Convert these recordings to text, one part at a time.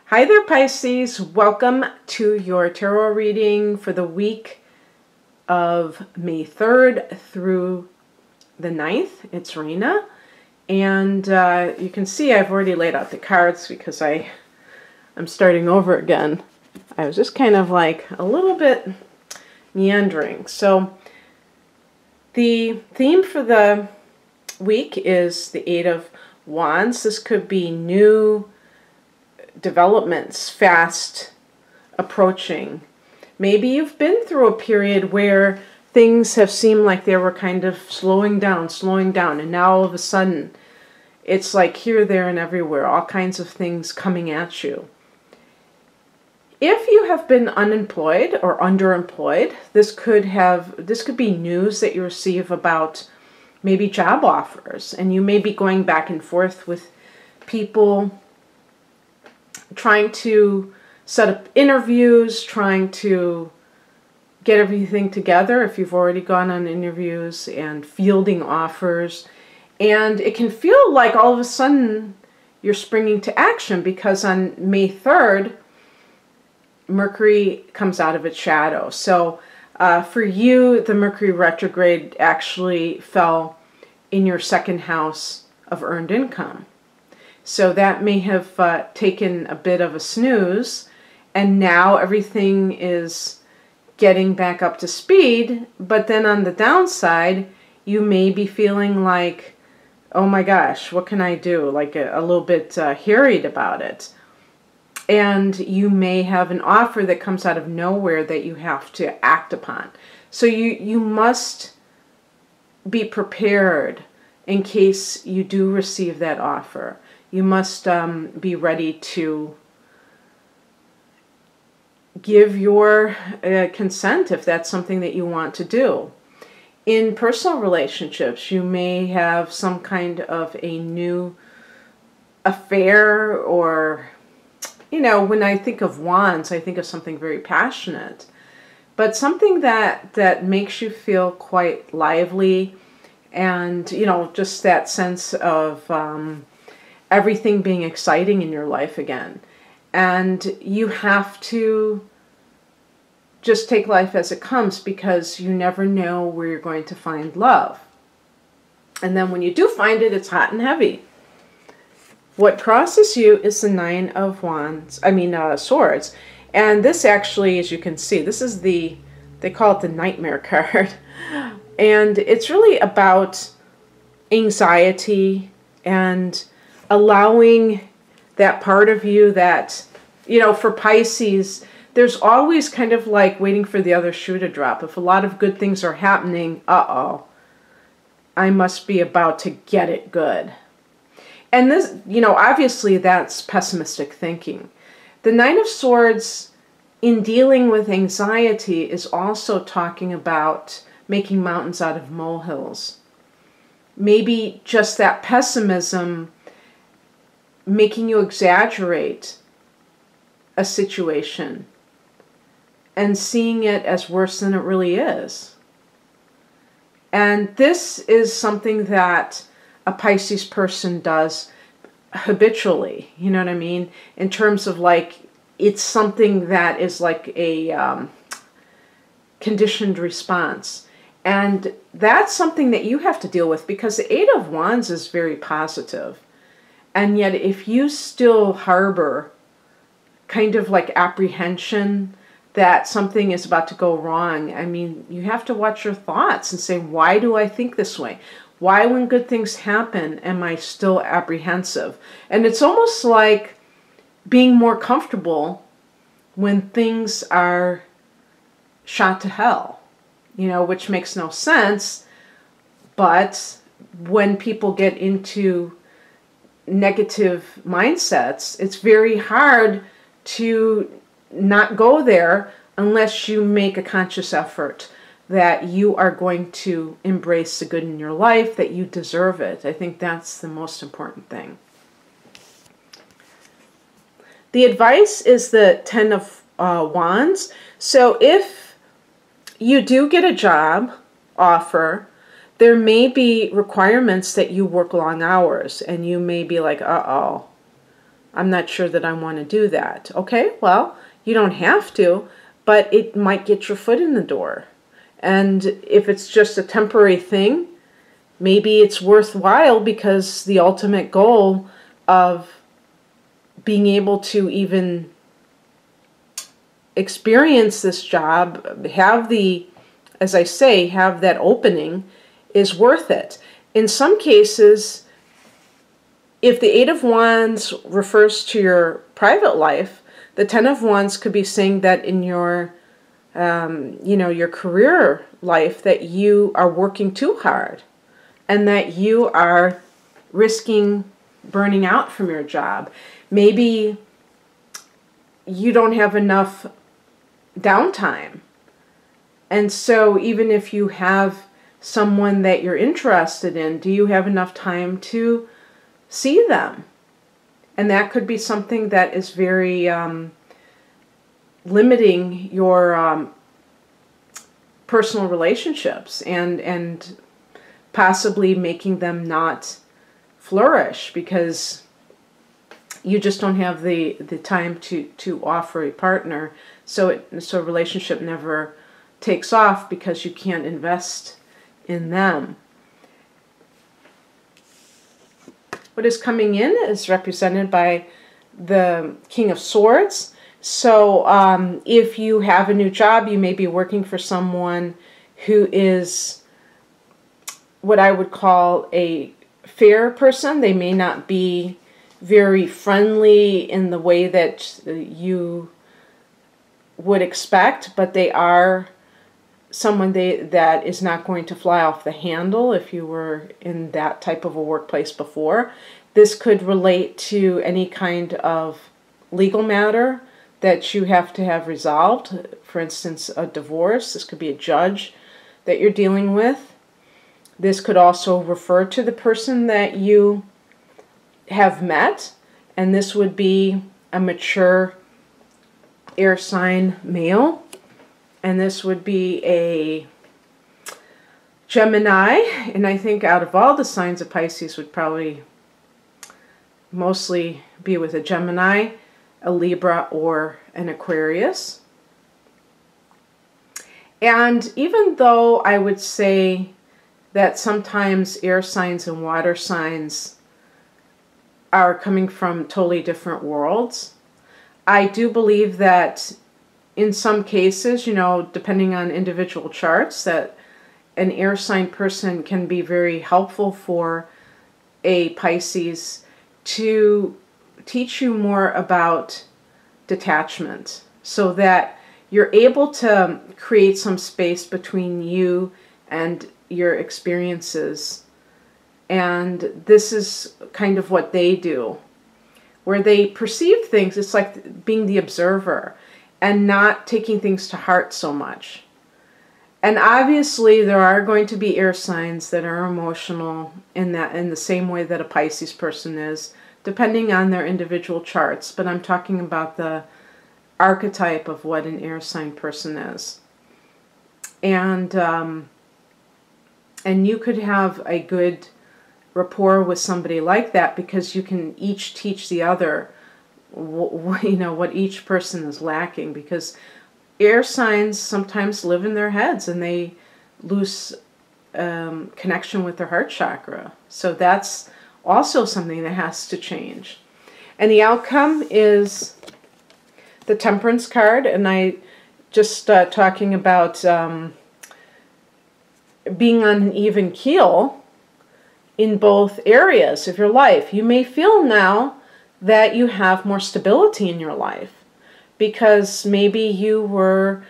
Hi there, Pisces. Welcome to your tarot reading for the week of May 3rd through the 9th. It's Rena. And you can see I've already laid out the cards because I'm starting over again. I was just kind of like a little bit meandering. So the theme for the week is the Eight of Wands. This could be new developments fast approaching. Maybe you've been through a period where things have seemed like they were kind of slowing down, and now all of a sudden it's like here, there, and everywhere, all kinds of things coming at you. If you have been unemployed or underemployed, this could be news that you receive about maybe job offers, and you may be going back and forth with people, trying to set up interviews, trying to get everything together if you've already gone on interviews, and fielding offers. And it can feel like all of a sudden you're springing to action because on May 3rd, Mercury comes out of its shadow. So for you, the Mercury retrograde actually fell in your second house of earned income. So that may have taken a bit of a snooze, and now everything is getting back up to speed. But then on the downside, you may be feeling like, oh my gosh, what can I do? Like a little bit harried about it. And you may have an offer that comes out of nowhere that you have to act upon. So you must be prepared in case you do receive that offer. You must be ready to give your consent if that's something that you want to do. In personal relationships, you may have some kind of a new affair, or, you know, when I think of wands, I think of something very passionate, but something that makes you feel quite lively, and, you know, just that sense of everything being exciting in your life again. And you have to just take life as it comes, because you never know where you're going to find love. And then when you do find it, it's hot and heavy. What crosses you is the Nine of Swords. And this actually, as you can see, this is they call it the Nightmare card. And it's really about anxiety and allowing that part of you that, you know, for Pisces, there's always kind of like waiting for the other shoe to drop. If a lot of good things are happening, uh-oh, I must be about to get it good. And this, you know, obviously that's pessimistic thinking. The Nine of Swords, in dealing with anxiety, is also talking about making mountains out of molehills. Maybe just that pessimism making you exaggerate a situation and seeing it as worse than it really is. And this is something that a Pisces person does habitually, you know what I mean? In terms of like, it's something that is like a conditioned response. And that's something that you have to deal with, because the Eight of Wands is very positive. And yet if you still harbor kind of like apprehension that something is about to go wrong, I mean, you have to watch your thoughts and say, why do I think this way? Why, when good things happen, am I still apprehensive? And it's almost like being more comfortable when things are shot to hell, you know, which makes no sense. But when people get into negative mindsets, it's very hard to not go there unless you make a conscious effort that you are going to embrace the good in your life, that you deserve it. I think that's the most important thing. The advice is the Ten of Wands. So if you do get a job offer, there may be requirements that you work long hours, and you may be like, uh-oh, I'm not sure that I want to do that. Okay, well, you don't have to, but it might get your foot in the door. And if it's just a temporary thing, maybe it's worthwhile, because the ultimate goal of being able to even experience this job, have the, as I say, have that opening, is worth it. In some cases, if the Eight of Wands refers to your private life, the Ten of Wands could be saying that in your, your career life, that you are working too hard and that you are risking burning out from your job. Maybe you don't have enough downtime. And so even if you have someone that you're interested in, do you have enough time to see them? And that could be something that is very limiting your personal relationships and possibly making them not flourish, because you just don't have the time to offer a partner. So a relationship never takes off because you can't invest in them. What is coming in is represented by the King of Swords. So if you have a new job, you may be working for someone who is what I would call a fair person. They may not be very friendly in the way that you would expect, but they are someone that is not going to fly off the handle if you were in that type of a workplace before. This could relate to any kind of legal matter that you have to have resolved. For instance, a divorce. This could be a judge that you're dealing with. This could also refer to the person that you have met, and this would be a mature air sign male, and this would be a Gemini, and I think out of all the signs of Pisces would probably mostly be with a Gemini, a Libra, or an Aquarius. And even though I would say that sometimes air signs and water signs are coming from totally different worlds, I do believe that in some cases, depending on individual charts, that an air sign person can be very helpful for a Pisces to teach you more about detachment, so that you're able to create some space between you and your experiences. And this is kind of what they do, where they perceive things. It's like being the observer and not taking things to heart so much. And obviously there are going to be air signs that are emotional in the same way that a Pisces person is, depending on their individual charts. But I'm talking about the archetype of what an air sign person is. And you could have a good rapport with somebody like that, because you can each teach the other what each person is lacking, because air signs sometimes live in their heads and they lose connection with their heart chakra. So that's also something that has to change. And the outcome is the Temperance card, and I just talking about being on an even keel in both areas of your life. You may feel now that you have more stability in your life, because maybe you were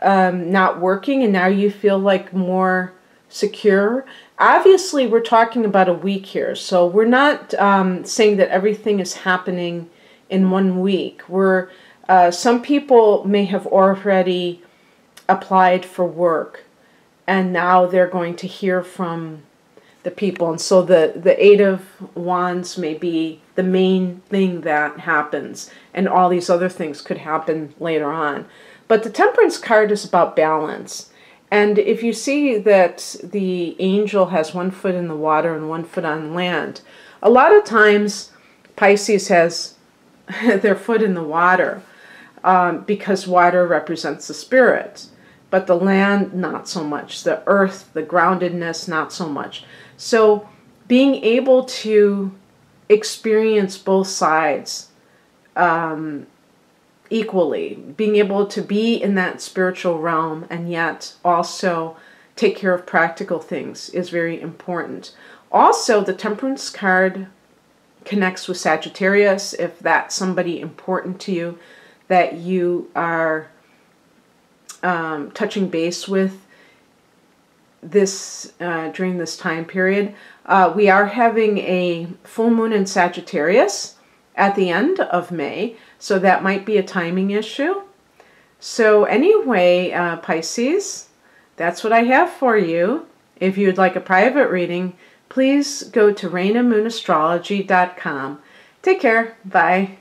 not working and now you feel like more secure. Obviously, we're talking about a week here, so we're not saying that everything is happening in 1 week. Some people may have already applied for work, and now they're going to hear from the people. And so the Eight of Wands may be the main thing that happens, and all these other things could happen later on. But the Temperance card is about balance. And if you see that the angel has 1 foot in the water and 1 foot on land, a lot of times Pisces has their foot in the water, because water represents the spirit. But the land, not so much. The earth, the groundedness, not so much. So being able to experience both sides equally, being able to be in that spiritual realm and yet also take care of practical things is very important. Also, the Temperance card connects with Sagittarius. If that's somebody important to you that you are touching base with this during this time period. We are having a full moon in Sagittarius at the end of May, so that might be a timing issue. So anyway, Pisces, that's what I have for you. If you'd like a private reading, please go to rainamoonastrology.com. Take care. Bye.